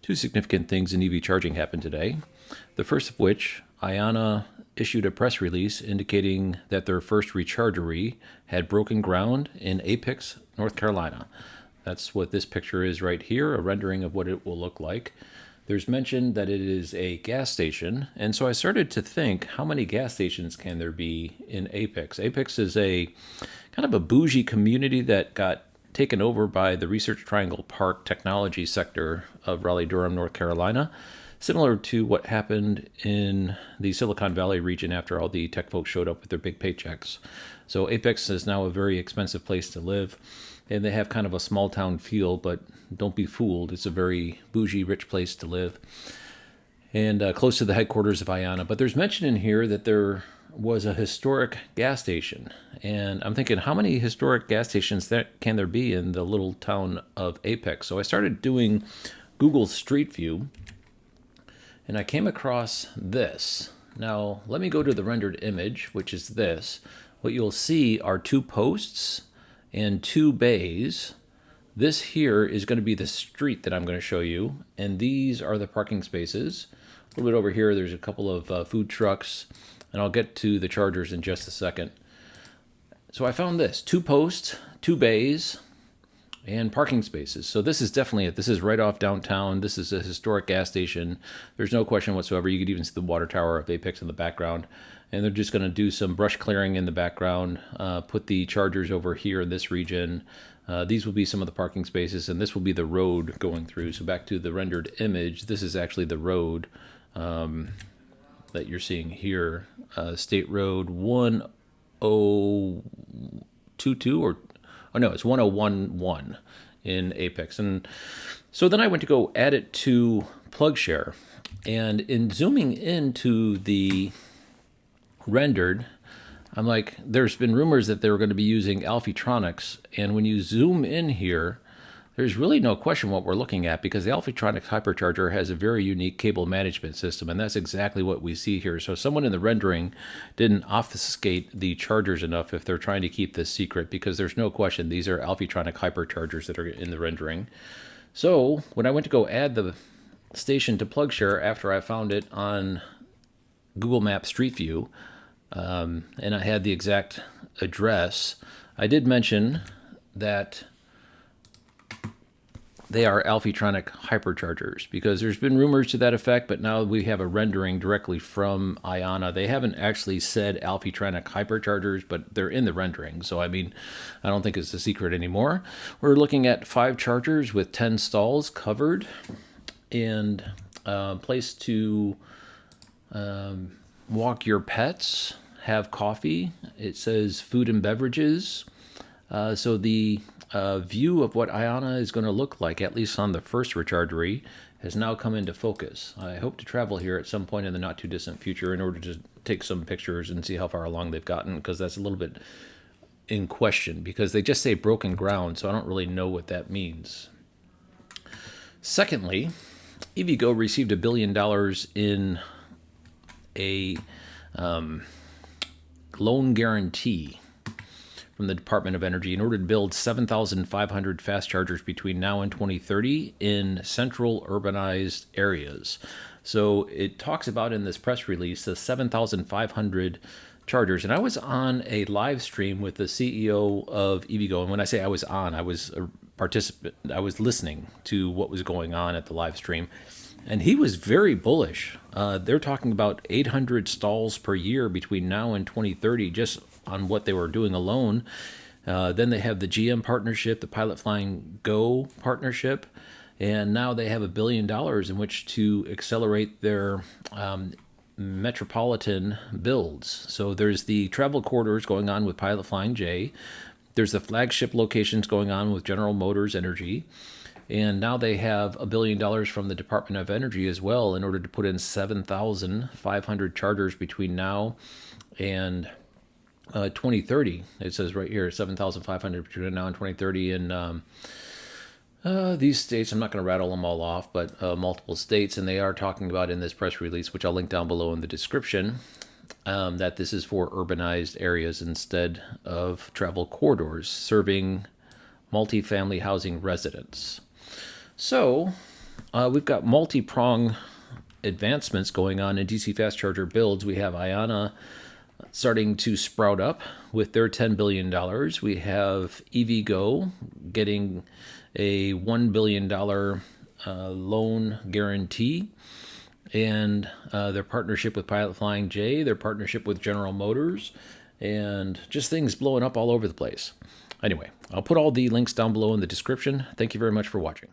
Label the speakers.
Speaker 1: Two significant things in EV charging happened today. The first of which, IONNA issued a press release indicating that their first rechargery had broken ground in Apex, North Carolina. That's what this picture is right here, a rendering of what it will look like. There's mention that it is a gas station, and so I started to think, how many gas stations can there be in Apex? Apex is a kind of a bougie community that got taken over by the Research Triangle Park technology sector of Raleigh-Durham, North Carolina, similar to what happened in the Silicon Valley region after all the tech folks showed up with their big paychecks. So Apex is now a very expensive place to live, and they have kind of a small town feel, but don't be fooled. It's a very bougie, rich place to live, and close to the headquarters of IONNA. But there's mention in here that there was a historic gas station, and I'm thinking, how many historic gas stations can there be in the little town of Apex? So I started doing Google Street View, and I came across this. Now, let me go to the rendered image, which is this. What you'll see are two posts and two bays. This here is going to be the street that I'm going to show you, and these are the parking spaces. A little bit over here, there's a couple of food trucks, and I'll get to the chargers in just a second. So I found this, two posts, two bays, and parking spaces. So this is definitely it. This is right off downtown. This is a historic gas station. There's no question whatsoever. You could even see the water tower of Apex in the background. And they're just going to do some brush clearing in the background, put the chargers over here in this region. These will be some of the parking spaces, and this will be the road going through. So back to the rendered image, this is actually the road that you're seeing here. State Road 1022, or oh no, it's 1011 in Apex. And so then I went to go add it to PlugShare, and in zooming into the rendered, I'm like, there's been rumors that they were going to be using Alphitronics, and when you zoom in here, there's really no question what we're looking at, because the Alphitronics hypercharger has a very unique cable management system, and that's exactly what we see here. So someone in the rendering didn't obfuscate the chargers enough if they're trying to keep this secret, because there's no question these are Alphitronic hyperchargers that are in the rendering. So when I went to go add the station to PlugShare after I found it on Google Maps Street View, and I had the exact address, I did mention that they are Alphitronic hyperchargers, because there's been rumors to that effect, but now we have a rendering directly from IONNA. They haven't actually said Alphitronic hyperchargers, but they're in the rendering. So, I mean, I don't think it's a secret anymore. We're looking at 5 chargers with 10 stalls covered, and place to walk your pets, have coffee. It says food and beverages. So the view of what IONNA is going to look like, at least on the first rechargery, has now come into focus. I hope to travel here at some point in the not too distant future in order to take some pictures and see how far along they've gotten, because that's a little bit in question, because they just say broken ground, so I don't really know what that means. Secondly, EVgo received $1 billion in a loan guarantee from the Department of Energy in order to build 7,500 fast chargers between now and 2030 in central urbanized areas. So it talks about in this press release the 7,500 chargers. And I was on a live stream with the CEO of EVgo. And when I say I was on, I was a participant. I was listening to what was going on at the live stream. And he was very bullish. They're talking about 800 stalls per year between now and 2030, just on what they were doing alone. Then they have the GM partnership, the Pilot Flying Go partnership, and now they have $1 billion in which to accelerate their metropolitan builds. So there's the travel corridors going on with Pilot Flying J. There's the flagship locations going on with General Motors Energy. And now they have $1 billion from the Department of Energy as well in order to put in 7,500 chargers between now and 2030. It says right here, 7,500 between now and 2030 in these states. I'm not going to rattle them all off, but multiple states. And they are talking about in this press release, which I'll link down below in the description, that this is for urbanized areas instead of travel corridors serving multifamily housing residents. So We've got multi-prong advancements going on in DC fast charger builds. We have IONNA starting to sprout up with their $10 billion. We have EVgo getting a $1 billion loan guarantee, and their partnership with Pilot Flying J, their partnership with General Motors, and just things blowing up all over the place. Anyway, I'll put all the links down below in the description. Thank you very much for watching.